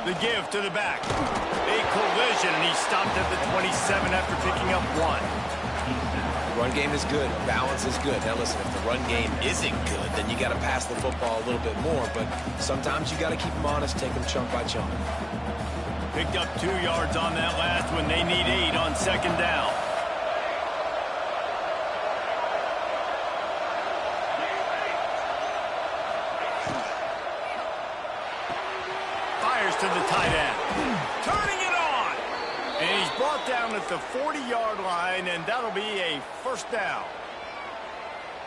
The give to the back. A collision, and he stopped at the 27 after picking up 1. The run game is good. Balance is good. Now, listen, if the run game isn't good, then you got to pass the football a little bit more. But sometimes you got to keep them honest, take them chunk by chunk. Picked up 2 yards on that last one. They need 8 on 2nd down. Fires to the tight end. Turning it on. And he's brought down at the 40-yard line, and that'll be a 1st down.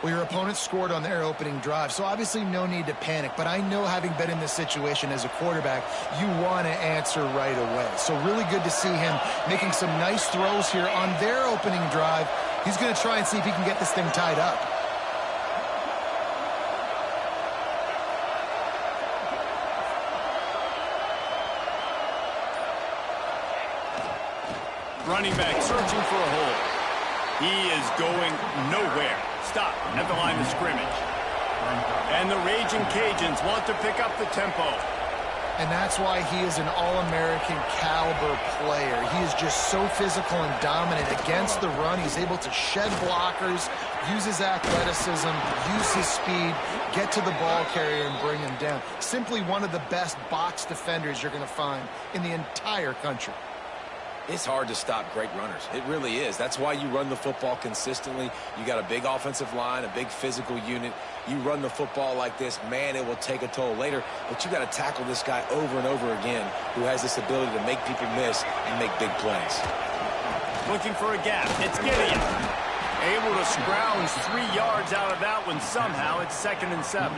Well, your opponent scored on their opening drive, so obviously no need to panic. But I know, having been in this situation as a quarterback, you want to answer right away. So really good to see him making some nice throws here on their opening drive. He's going to try and see if he can get this thing tied up. Running back searching for a hole. He is going nowhere. Stop at the line of scrimmage. And the Raging Cajuns want to pick up the tempo. And that's why he is an All-American caliber player. He is just so physical and dominant against the run. He's able to shed blockers, use his athleticism, use his speed, get to the ball carrier and bring him down. Simply one of the best box defenders you're going to find in the entire country. It's hard to stop great runners. It really is. That's why you run the football consistently. You got a big offensive line, a big physical unit. You run the football like this, man, it will take a toll later. But you got to tackle this guy over and over again who has this ability to make people miss and make big plays. Looking for a gap. It's Gideon. Able to scrounge 3 yards out of that one somehow. It's 2nd and 7.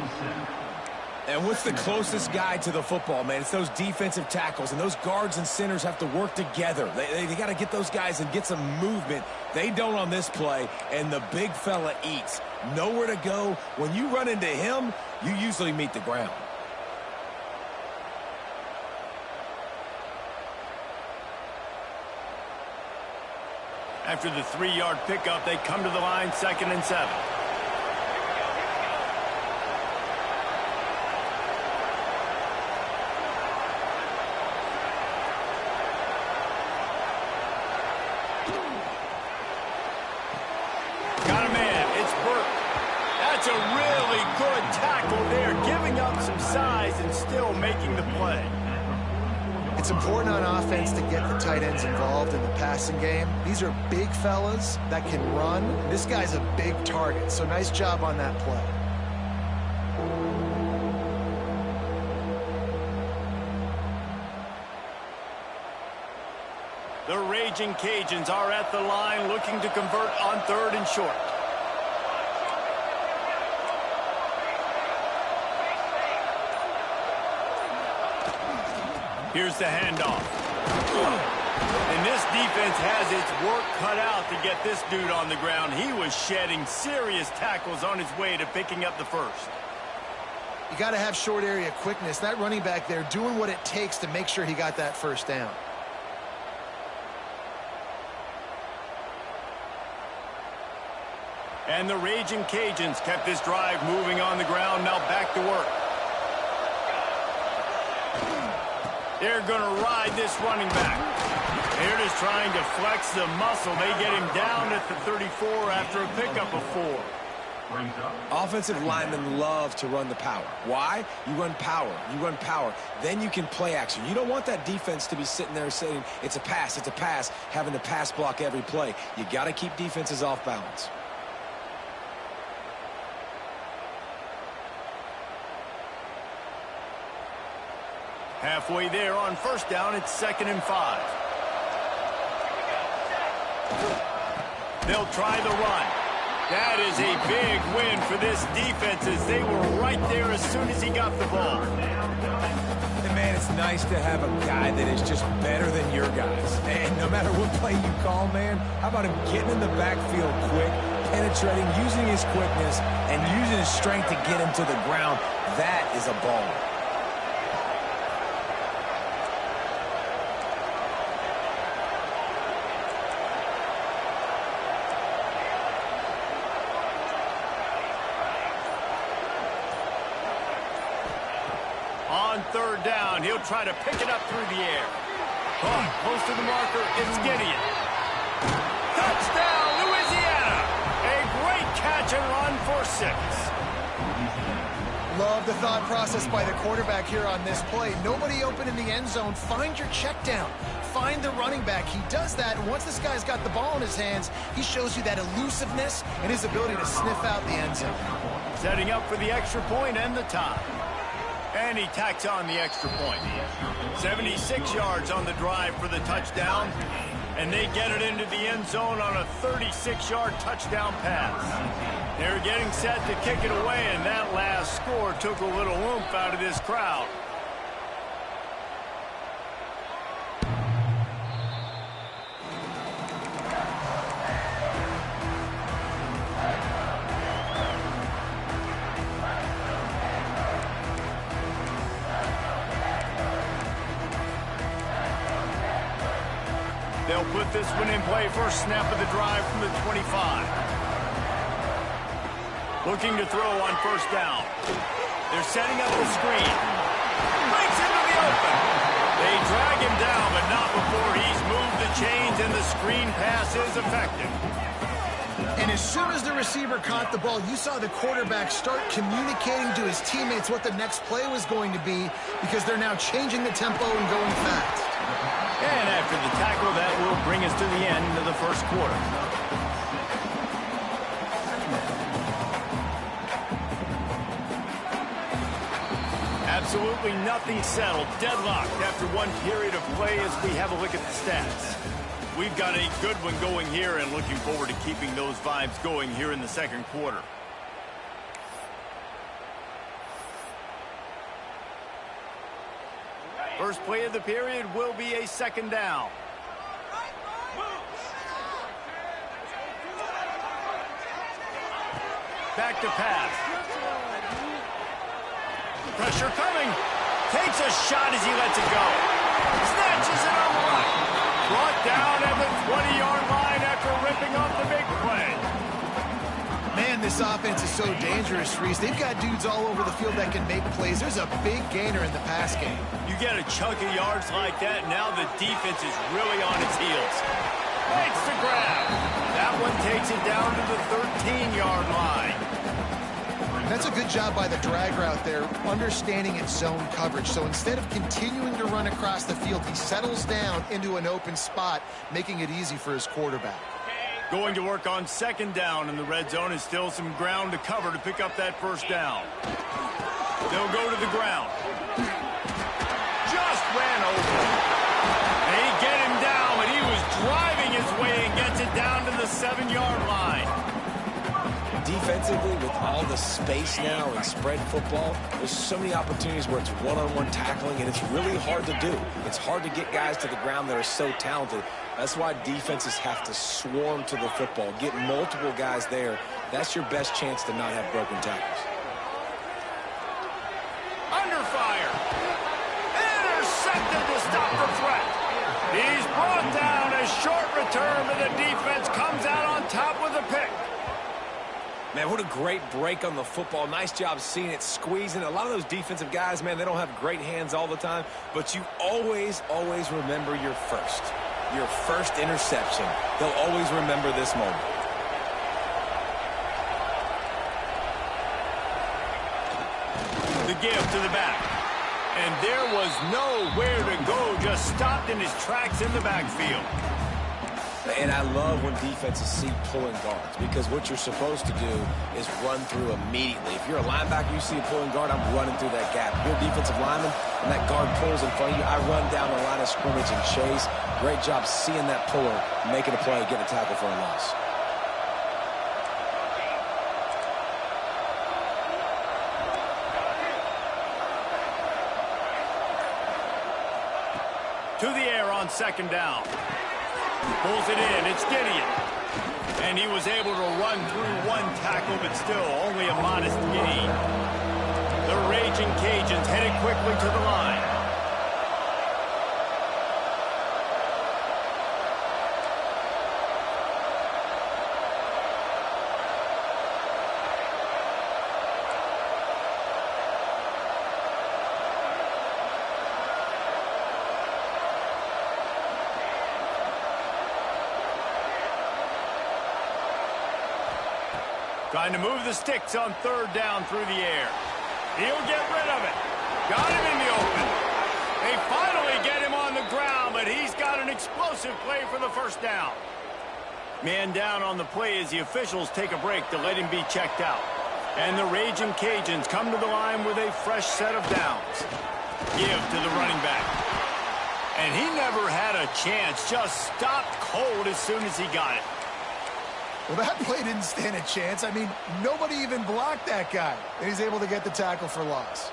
And what's the closest guy to the football, man? It's those defensive tackles, and those guards and centers have to work together. They got to get those guys and get some movement. They don't on this play, and the big fella eats. Nowhere to go. When you run into him, you usually meet the ground. After the 3-yard pickup, they come to the line, 2nd and 7. Got a man. It's Burke. That's a really good tackle there, giving up some size and still making the play. It's important on offense to get the tight ends involved in the passing game. These are big fellas that can run. This guy's a big target, so nice job on that play. The Raging Cajuns are at the line looking to convert on 3rd and short. Here's the handoff. And this defense has its work cut out to get this dude on the ground. He was shedding serious tackles on his way to picking up the 1st. You got to have short area quickness. That running back there doing what it takes to make sure he got that 1st down. And the Raging Cajuns kept this drive moving on the ground. Now back to work. They're going to ride this running back. They're just trying to flex the muscle. They get him down at the 34 after a pickup of 4. Offensive linemen love to run the power. Why? You run power. You run power. Then you can play action. You don't want that defense to be sitting there saying, it's a pass, having to pass block every play. You got to keep defenses off balance. Halfway there on 1st down, it's 2nd and 5. They'll try the run. That is a big win for this defense as they were right there as soon as he got the ball. And man, it's nice to have a guy that is just better than your guys. And no matter what play you call, man, how about him getting in the backfield quick, penetrating, using his quickness, and using his strength to get him to the ground? That is a baller. On 3rd down, he'll they'll try to pick it up through the air. Oh, close to the marker, it's Gideon. Touchdown, Louisiana! A great catch and run for 6. Love the thought process by the quarterback here on this play. Nobody open in the end zone. Find your check down. Find the running back. He does that, and once this guy's got the ball in his hands, he shows you that elusiveness and his ability to sniff out the end zone. Setting up for the extra point and the tie. And he tacks on the extra point. 76 yards on the drive for the touchdown. And they get it into the end zone on a 36-yard touchdown pass. They're getting set to kick it away, and that last score took a little oomph out of this crowd. They'll put this one in play. First snap of the drive from the 25. Looking to throw on first down. They're setting up the screen. Breaks into the open. They drag him down, but not before he's moved the chains, and the screen pass is effective. And as soon as the receiver caught the ball, you saw the quarterback start communicating to his teammates what the next play was going to be, because they're now changing the tempo and going fast. And after the tackle, that will bring us to the end of the first quarter. Absolutely nothing settled. Deadlocked after one period of play as we have a look at the stats. We've got a good one going here and looking forward to keeping those vibes going here in the second quarter. First play of the period will be a second down. Back to pass. Pressure coming. Takes a shot as he lets it go. Snatches it on the line. Brought down at the 20-yard line after ripping off the big play. Man, this offense is so dangerous, Reese. They've got dudes all over the field that can make plays. There's a big gainer in the pass game. You get a chunk of yards like that, now the defense is really on its heels. Makes the grab. That one takes it down to the 13-yard line. That's a good job by the drag route there, understanding its zone coverage. So instead of continuing to run across the field, he settles down into an open spot, making it easy for his quarterback. Going to work on second down in the red zone, and still some ground to cover to pick up that first down. They'll go to the ground. Just ran over. They get him down, but he was driving his way and gets it down to the 7-yard line. Defensively, with all the space now and spread football, there's so many opportunities where it's one-on-one tackling, and it's really hard to do. It's hard to get guys to the ground that are so talented. That's why defenses have to swarm to the football, get multiple guys there. That's your best chance to not have broken tackles. Under fire. Intercepted to stop the threat. He's brought down. A short return, but the defense comes out on top with a pick. Man, what a great break on the football. Nice job seeing it, squeezing. A lot of those defensive guys, man, they don't have great hands all the time, but you always, always remember your first interception. They'll always remember this moment. The give to the back. And there was nowhere to go, just stopped in his tracks in the backfield. And I love when defenses see pulling guards, because what you're supposed to do is run through immediately. If you're a linebacker, you see a pulling guard, I'm running through that gap. If you're a defensive lineman and that guard pulls in front of you, I run down the line of scrimmage and chase. Great job seeing that puller, making a play, getting a tackle for a loss. To the air on second down. Pulls it in. It's Gideon. And he was able to run through one tackle, but still only a modest gain. The Raging Cajuns headed quickly to the line. Trying to move the sticks on third down through the air. He'll get rid of it. Got him in the open. They finally get him on the ground, but he's got an explosive play for the first down. Man down on the play as the officials take a break to let him be checked out. And the Raging Cajuns come to the line with a fresh set of downs. Give to the running back. And he never had a chance, just stopped cold as soon as he got it. Well, that play didn't stand a chance. I mean, nobody even blocked that guy. And he's able to get the tackle for loss.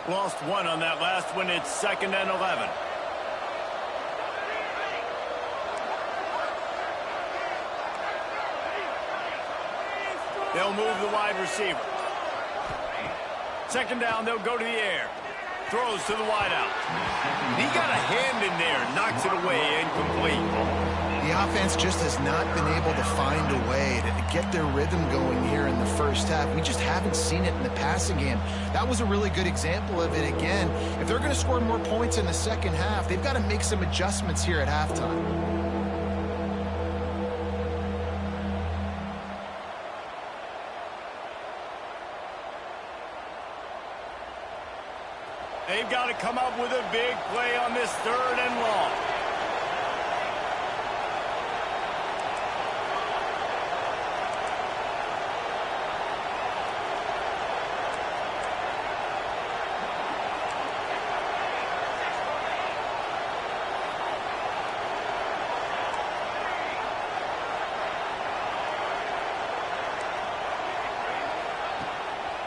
Lost one on that last one. It's 2nd and 11. They'll move the wide receiver. 2nd down, they'll go to the air. Throws to the wideout. He got a hand in there, knocks it away, incomplete. The offense just has not been able to find a way to get their rhythm going here in the first half. We just haven't seen it in the passing game. That was a really good example of it again. If they're going to score more points in the second half, they've got to make some adjustments here at halftime. They've got to come up with a big play on this 3rd and long.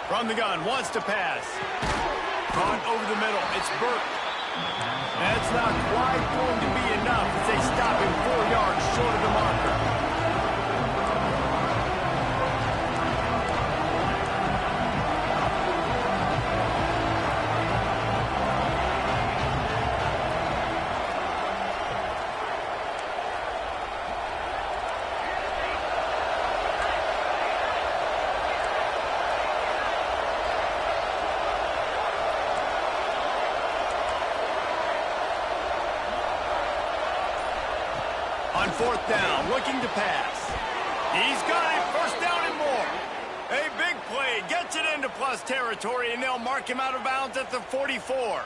From the gun, wants to pass. Caught over the middle. It's Burke. That's not quite going to be enough as they stop him 4 yards short of the marker. On 4th down, looking to pass. He's got it, 1st down and more. A big play, gets it into plus territory, and they'll mark him out of bounds at the 44.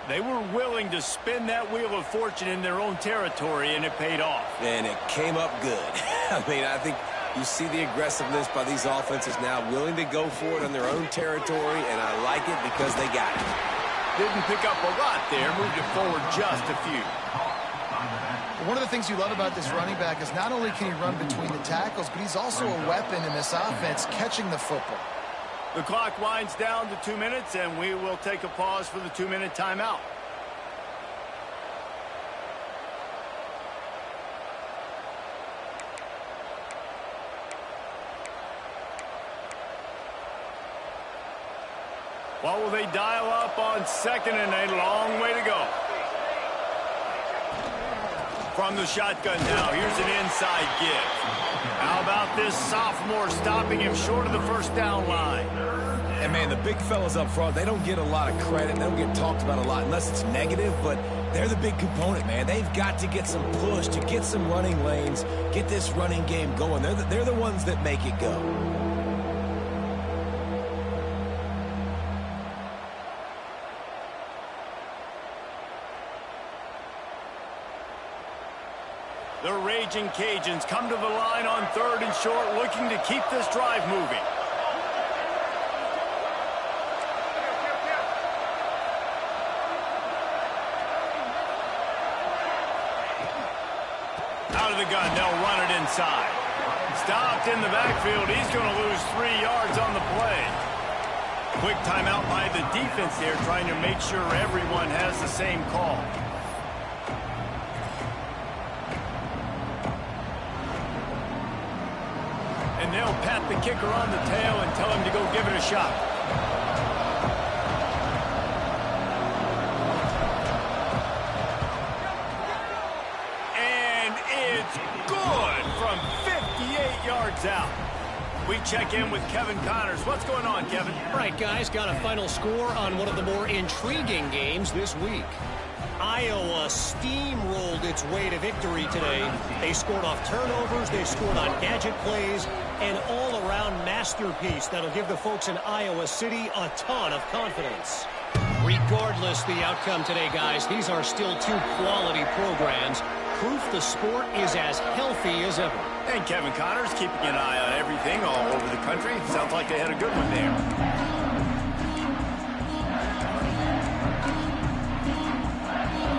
They were willing to spin that wheel of fortune in their own territory, and it paid off. And it came up good. I mean, I think you see the aggressiveness by these offenses now, willing to go for it on their own territory, and I like it because they got it. Didn't pick up a lot there, moved it forward just a few. One of the things you love about this running back is not only can he run between the tackles, but he's also a weapon in this offense, catching the football. The clock winds down to 2 minutes, and we will take a pause for the 2-minute timeout. What will they dial up on 2nd and a long way to go? From the shotgun now, here's an inside give. How about this sophomore stopping him short of the 1st down line? And, man, the big fellas up front, they don't get a lot of credit. They don't get talked about a lot unless it's negative, but they're the big component, man. They've got to get some push, to get some running lanes, get this running game going. They're the ones that make it go. The Raging Cajuns come to the line on 3rd and short, looking to keep this drive moving. Out of the gun, they'll run it inside. Stopped in the backfield. He's going to lose 3 yards on the play. Quick timeout by the defense there, trying to make sure everyone has the same call. And they'll pat the kicker on the tail and tell him to go give it a shot. And it's good from 58 yards out. We check in with Kevin Connors. What's going on, Kevin? All right, guys, got a final score on one of the more intriguing games this week. Iowa steamrolled its way to victory today. They scored off turnovers, they scored on gadget plays, an all-around masterpiece that'll give the folks in Iowa City a ton of confidence. Regardless the outcome today, guys, these are still two quality programs. Proof the sport is as healthy as ever. And Kevin Connors keeping an eye on everything all over the country. Sounds like they had a good one there.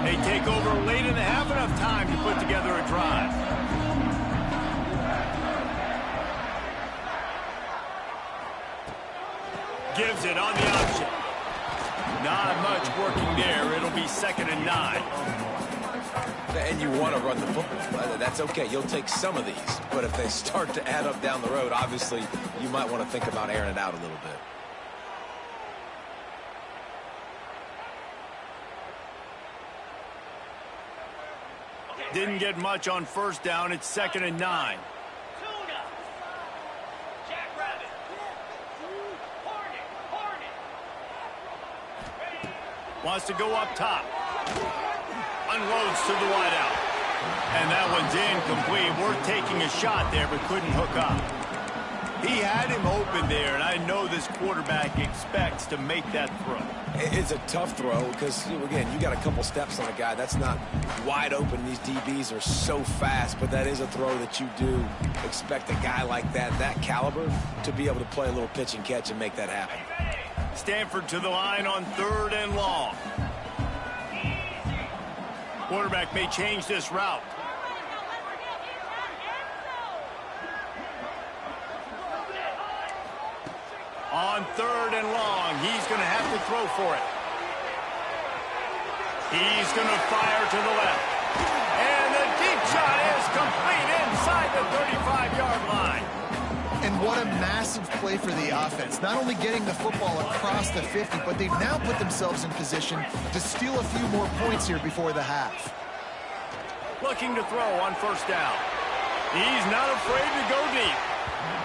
They take over late in the half, enough time to put together a drive. Gives it on the option. Not much working there. It'll be 2nd and 9. And you want to run the football. That's okay. You'll take some of these. But if they start to add up down the road, obviously, you might want to think about airing it out a little bit. Didn't get much on 1st down. It's 2nd and 9. Wants to go up top. Unloads to the wideout. And that one's incomplete. Worth taking a shot there, but couldn't hook up. He had him open there, and I know this quarterback expects to make that throw. It's a tough throw because, again, you got a couple steps on a guy. That's not wide open. These DBs are so fast, but that is a throw that you do expect a guy like that caliber, to be able to play a little pitch and catch and make that happen. Stanford to the line on 3rd and long. Quarterback may change this route. On 3rd and long, he's going to have to throw for it. He's going to fire to the left. And the deep shot is complete inside the 35-yard line. And what a massive play for the offense. Not only getting the football across the 50, but they've now put themselves in position to steal a few more points here before the half. Looking to throw on 1st down. He's not afraid to go deep.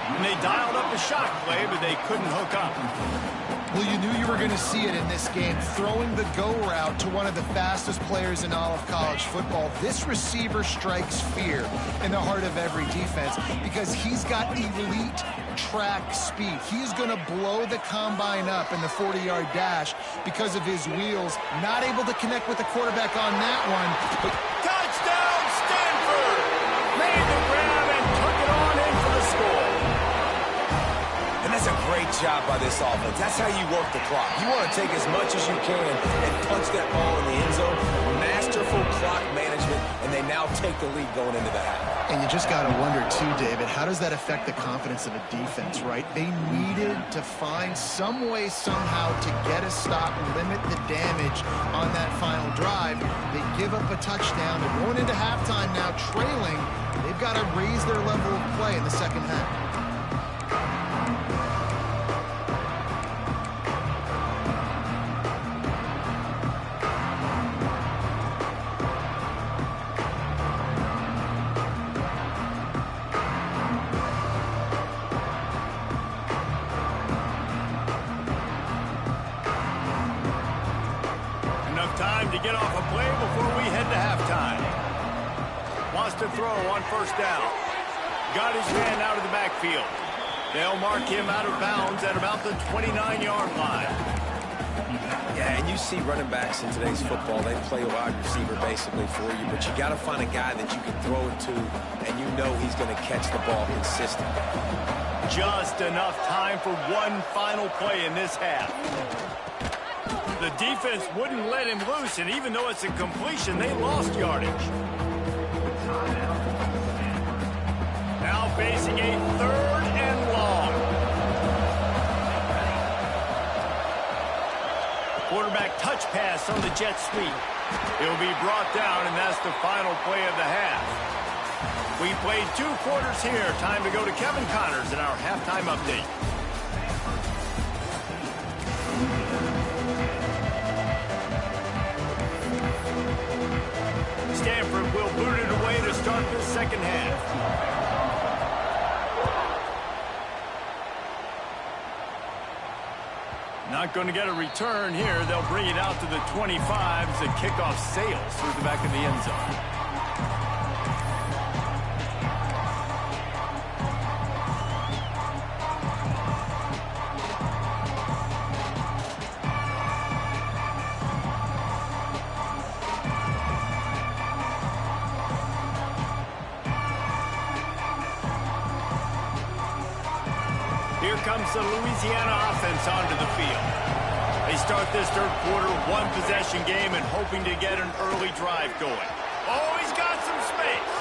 And they dialed up a shot play, but they couldn't hook up. Well, you knew you were going to see it in this game. Throwing the go route to one of the fastest players in all of college football. This receiver strikes fear in the heart of every defense because he's got elite track speed. He's going to blow the combine up in the 40-yard dash because of his wheels. Not able to connect with the quarterback on that one. But touchdown, Stanford! Made the grab and took it on in for the score. And that's a great job by this offense. That's how you work the clock. You want to take as much as you can and punch that ball in the end zone. Masterful clock management, and they now take the lead going into the half. And you just got to wonder, too, David, how does that affect the confidence of a defense, right? They needed to find some way, somehow, to get a stop, limit the damage on that final drive. They give up a touchdown. They're going into halftime now, trailing. They've got to raise their level of play in the 2nd half. Time to get off a play before we head to halftime. Wants to throw on 1st down. Got his man out of the backfield. They'll mark him out of bounds at about the 29-yard line. Yeah, and you see running backs in today's football, they play wide receiver basically for you, but you got to find a guy that you can throw it to, and you know he's going to catch the ball consistently. Just enough time for one final play in this half. The defense wouldn't let him loose, and even though it's a completion, they lost yardage. Now facing a 3rd and long. Quarterback touch pass on the jet sweep. He'll be brought down, and that's the final play of the half. We played 2 quarters here. Time to go to Kevin Connors in our halftime update. Stanford will boot it away to start the 2nd half. Not going to get a return here. They'll bring it out to the 25 as the kickoff sails through the back of the end zone. Here comes the Louisiana offense onto the field. They start this third quarter one-possession game and hoping to get an early drive going. Oh, he's got some space.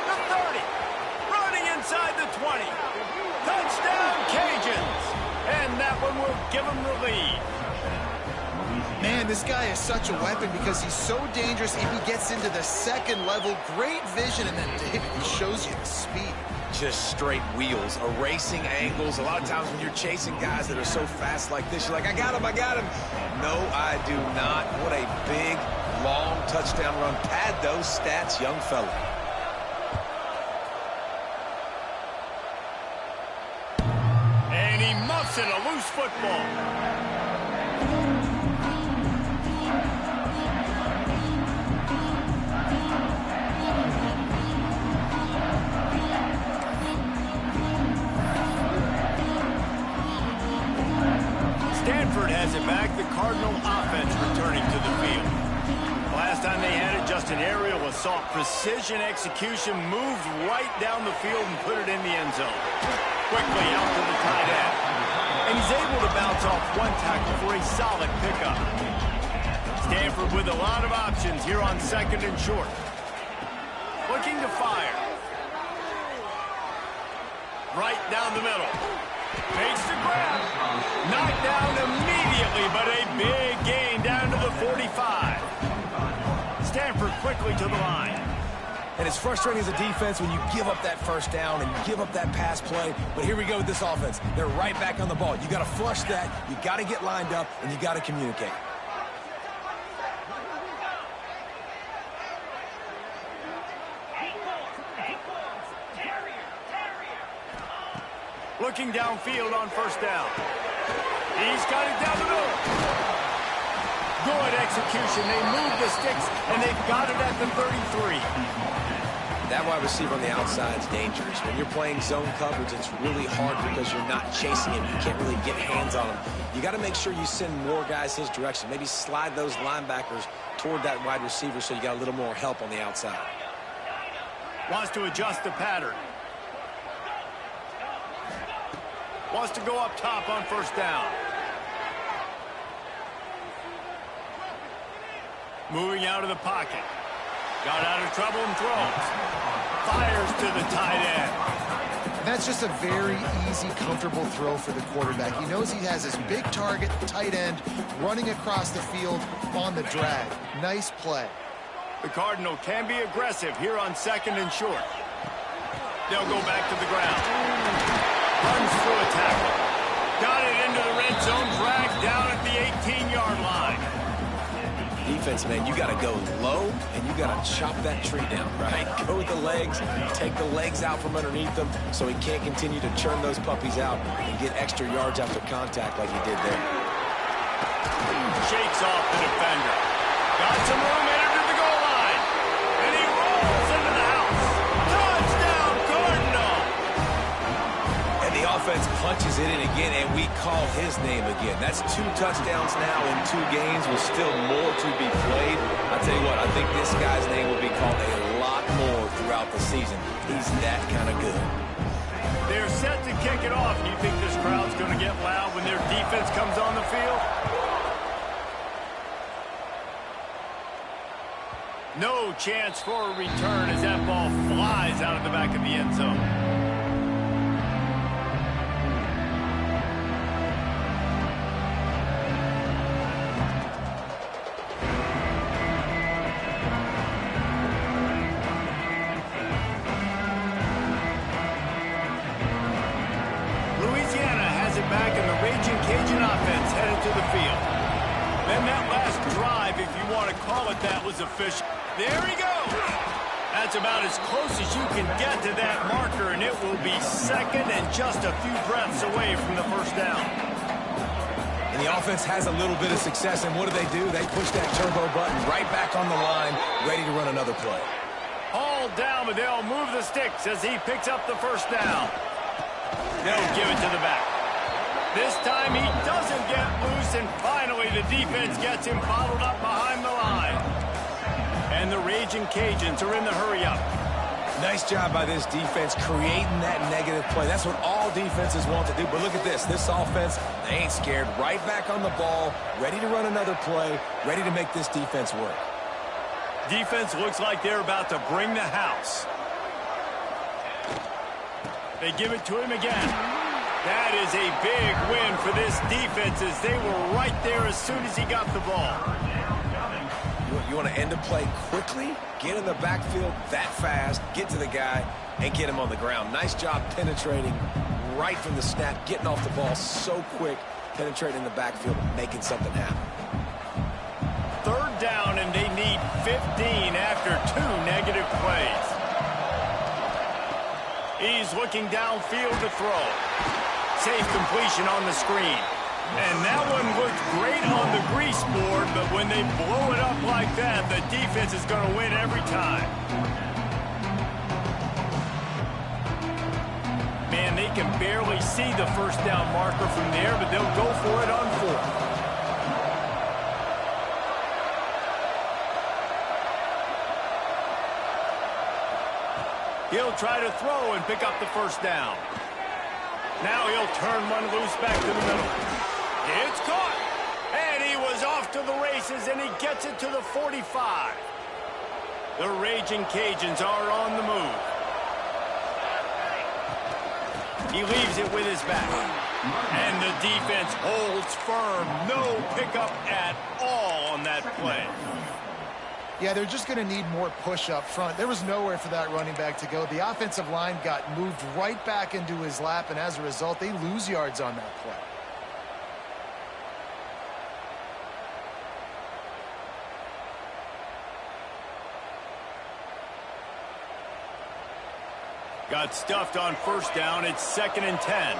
The 30. Running inside the 20. Touchdown, Cajuns. And that one will give them the lead. Man, this guy is such a weapon because he's so dangerous if he gets into the second level. Great vision, and then David, he shows you the speed. Just straight wheels, erasing angles. A lot of times when you're chasing guys that are so fast like this, you're like, I got him, I got him. No, I do not. What a big, long touchdown run. Pad those stats, young fella. And he muffs it, a loose football. Stanford has it back. The Cardinal offense returning to the field. Last time they had it, just an aerial assault. Precision execution, moved right down the field and put it in the end zone. Quickly out to the tight end. And he's able to bounce off one tackle for a solid pickup. Stanford with a lot of options here on second and short. Looking to fire. Right down the middle. Makes the grab. Knocked down immediately, but a big gain down to the 45. Stanford quickly to the line. And it's frustrating as a defense when you give up that first down and you give up that pass play. But here we go with this offense. They're right back on the ball. You got to flush that. You got to get lined up, and you got to communicate. Looking downfield on first down. He's got it down the middle. Good execution. They move the sticks, and they've got it at the 33. That wide receiver on the outside is dangerous. When you're playing zone coverage, it's really hard because you're not chasing him. You can't really get hands on him. You got to make sure you send more guys his direction. Maybe slide those linebackers toward that wide receiver so you got a little more help on the outside. Wants to adjust the pattern. Wants to go up top on first down. Moving out of the pocket. Got out of trouble and throws. Fires to the tight end. And that's just a very easy, comfortable throw for the quarterback. He knows he has his big target, tight end, running across the field on the drag. Nice play. The Cardinal can be aggressive here on second and short. They'll go back to the ground. Runs through a tackle. Got it into the red zone. Dragged down at the 18-yard line. Defense, man, you got to go low, and you got to chop that tree down, right? Go with the legs, take the legs out from underneath them so he can't continue to churn those puppies out and get extra yards after contact like he did there. Shakes off the defender. Got some room, entered to the goal line. And he rolls into the house. Touchdown, Cardinal! And the offense punches it in again, and we call his name again. That's 2 touchdowns now in 2 games with still more to be played. I tell you what, I think this guy's name will be called a lot more throughout the season. He's that kind of good. They're set to kick it off. Do you think this crowd's going to get loud when their defense comes on the field? No chance for a return as that ball flies out of the back of the end zone. Louisiana has it back, and the Raging Cajun offense headed to the field. Then that last drive, if you want to call it that, was efficient. There he goes. That's about as close as you can get to that marker, and it will be second and just a few breaths away from the first down. And the offense has a little bit of success, and what do? They push that turbo button right back on the line, ready to run another play. All down, but they'll move the sticks as he picks up the first down. They'll give it to the back. This time he doesn't get loose, and finally the defense gets him bottled up behind the line. And the Raging Cajuns are in the hurry-up. Nice job by this defense creating that negative play. That's what all defenses want to do. But look at this. This offense, they ain't scared. Right back on the ball, ready to run another play, ready to make this defense work. Defense looks like they're about to bring the house. They give it to him again. That is a big win for this defense as they were right there as soon as he got the ball. You want to end a play quickly, get in the backfield that fast, get to the guy, and get him on the ground. Nice job penetrating right from the snap, getting off the ball so quick, penetrating the backfield, making something happen. Third down, and they need 15 after 2 negative plays. He's looking downfield to throw. Safe completion on the screen. And that one looked great on the grease board, but when they blow it up like that, the defense is going to win every time. Man, they can barely see the first down marker from there, but they'll go for it on 4th. He'll try to throw and pick up the first down. Now he'll turn one loose back to the middle. It's caught. And he was off to the races, and he gets it to the 45. The Raging Cajuns are on the move. He leaves it with his back. And the defense holds firm. No pickup at all on that play. Yeah, they're just going to need more push up front. There was nowhere for that running back to go. The offensive line got moved right back into his lap, and as a result, they lose yards on that play. Got stuffed on first down. It's 2nd and 10.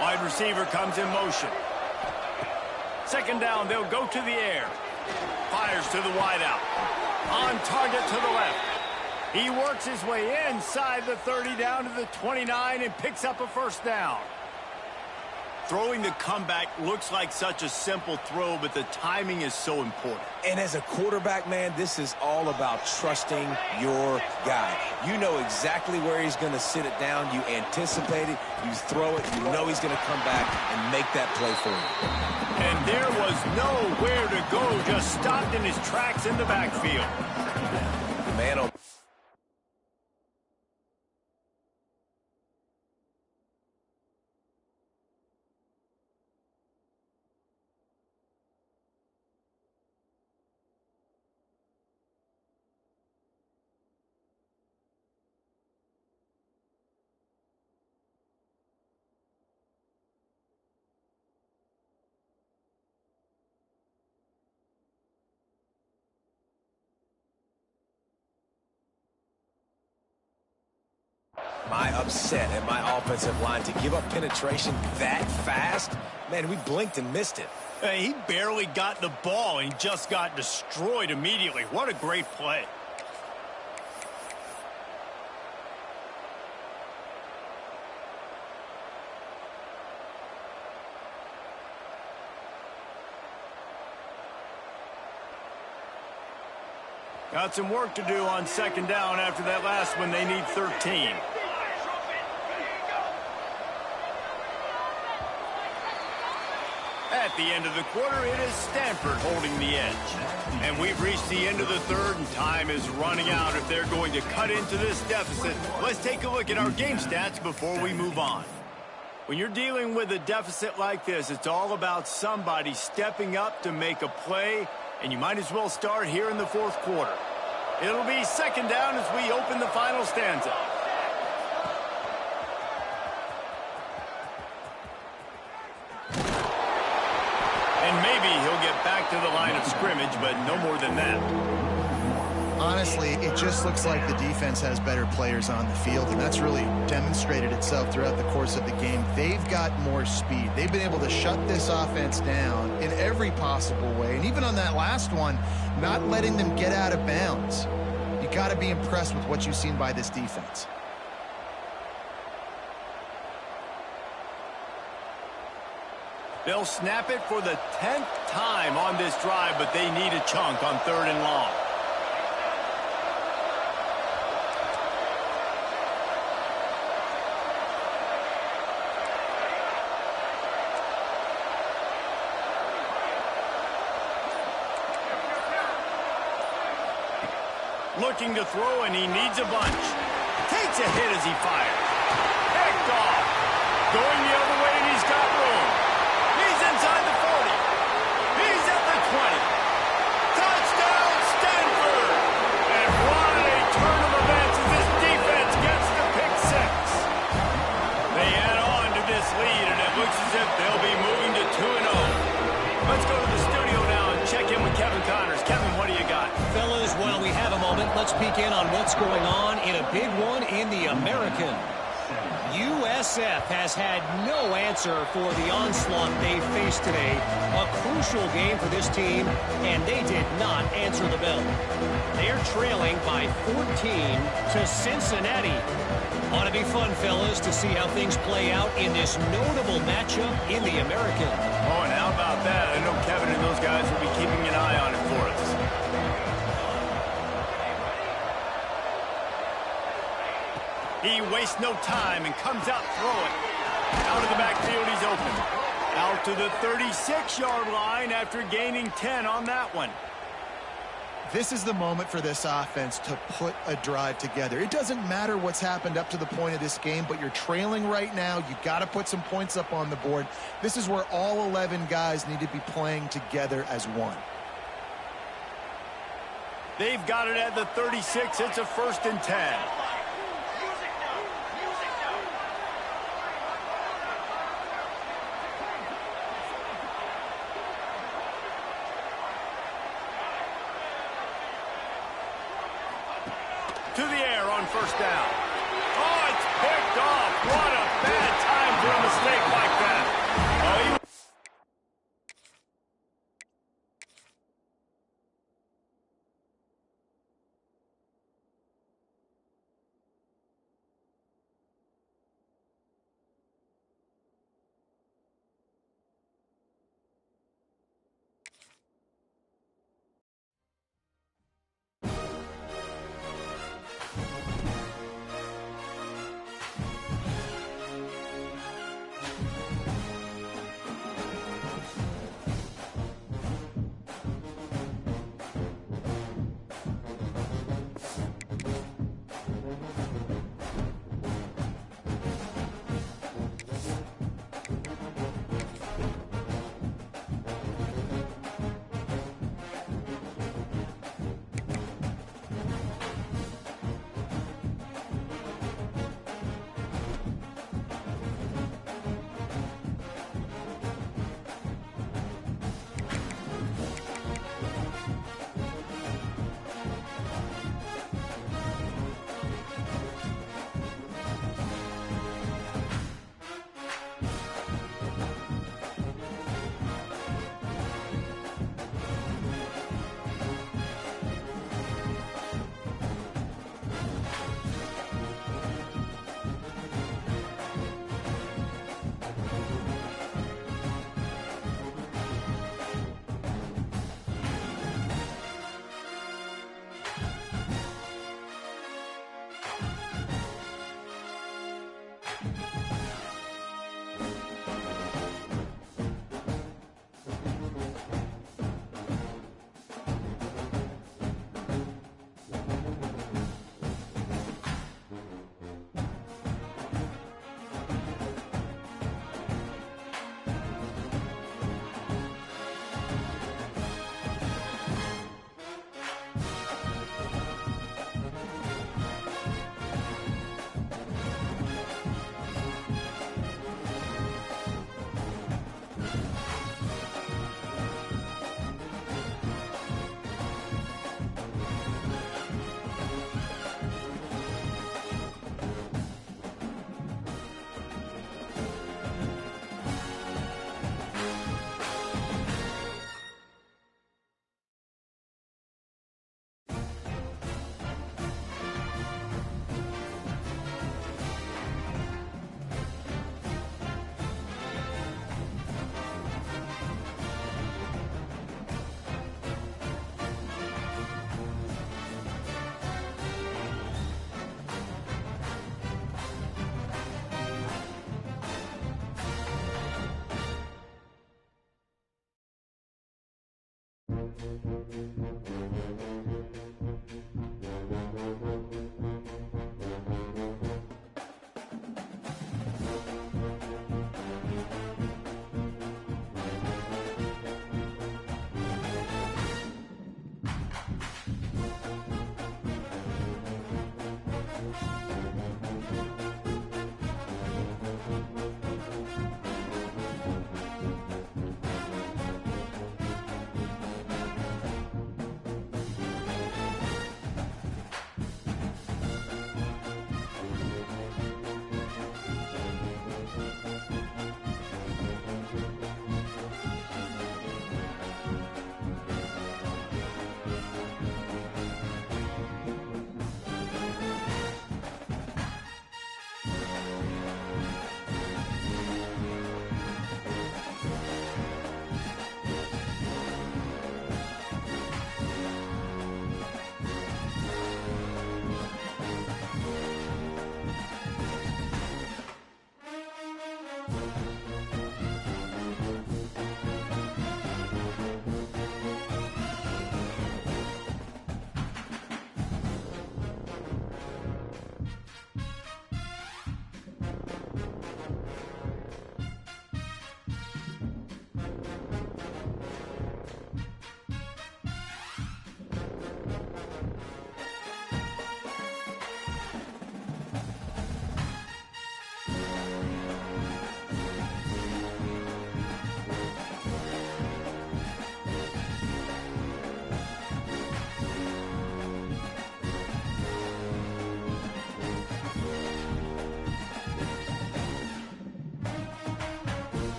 Wide receiver comes in motion. 2nd down, they'll go to the air. Fires to the wideout. On target to the left. He works his way inside the 30 down to the 29 and picks up a first down. Throwing the comeback looks like such a simple throw, but the timing is so important. And as a quarterback, man, this is all about trusting your guy. You know exactly where he's going to sit it down. You anticipate it. You throw it. You know he's going to come back and make that play for you. And there was nowhere to go, just stopped in his tracks in the backfield. Man, oh. My upset at my offensive line to give up penetration that fast. Man, we blinked and missed it. Hey, he barely got the ball and just got destroyed immediately. What a great play. Got some work to do on 2nd down after that last one. They need 13. At the end of the quarter, it is Stanford holding the edge. And we've reached the end of the 3rd, and time is running out if they're going to cut into this deficit. Let's take a look at our game stats before we move on. When you're dealing with a deficit like this, it's all about somebody stepping up to make a play, and you might as well start here in the 4th quarter. It'll be 2nd down as we open the final stanza. And maybe he'll get back to the line of scrimmage, but no more than that. Honestly, it just looks like the defense has better players on the field, and that's really demonstrated itself throughout the course of the game. They've got more speed. They've been able to shut this offense down in every possible way, and even on that last one, not letting them get out of bounds. You got to be impressed with what you've seen by this defense. They'll snap it for the 10th time on this drive, but they need a chunk on 3rd and long. Looking to throw, and he needs a bunch. Takes a hit as he fires. Picked off. Going the other way, and he's got room. He's inside the 40. He's at the 20. Touchdown, Stanford! And what a turn of events as this defense gets the pick six. They add on to this lead, and it looks as if they'll be moving to 2-0. Let's go to the studio now and check in with Kevin Connors. Kevin, what do you got? Fellas, while we have a moment, let's peek in on what's going on in a big one in the American. USF has had no answer for the onslaught they faced today. A crucial game for this team, and they did not answer the bell. They're trailing by 14 to Cincinnati. Ought to be fun, fellas, to see how things play out in this notable matchup in the American. Oh, and how about that? I know Kevin and those guys will be keeping an eye on it for us. He wastes no time and comes out throwing. Out of the backfield, he's open. Out to the 36-yard line after gaining 10 on that one. This is the moment for this offense to put a drive together. It doesn't matter what's happened up to the point of this game, but you're trailing right now. You got to put some points up on the board. This is where all 11 guys need to be playing together as one. They've got it at the 36. It's a 1st and 10. To the air on 1st down. Oh, it's picked off. What a bad time for a mistake like that. Oh, he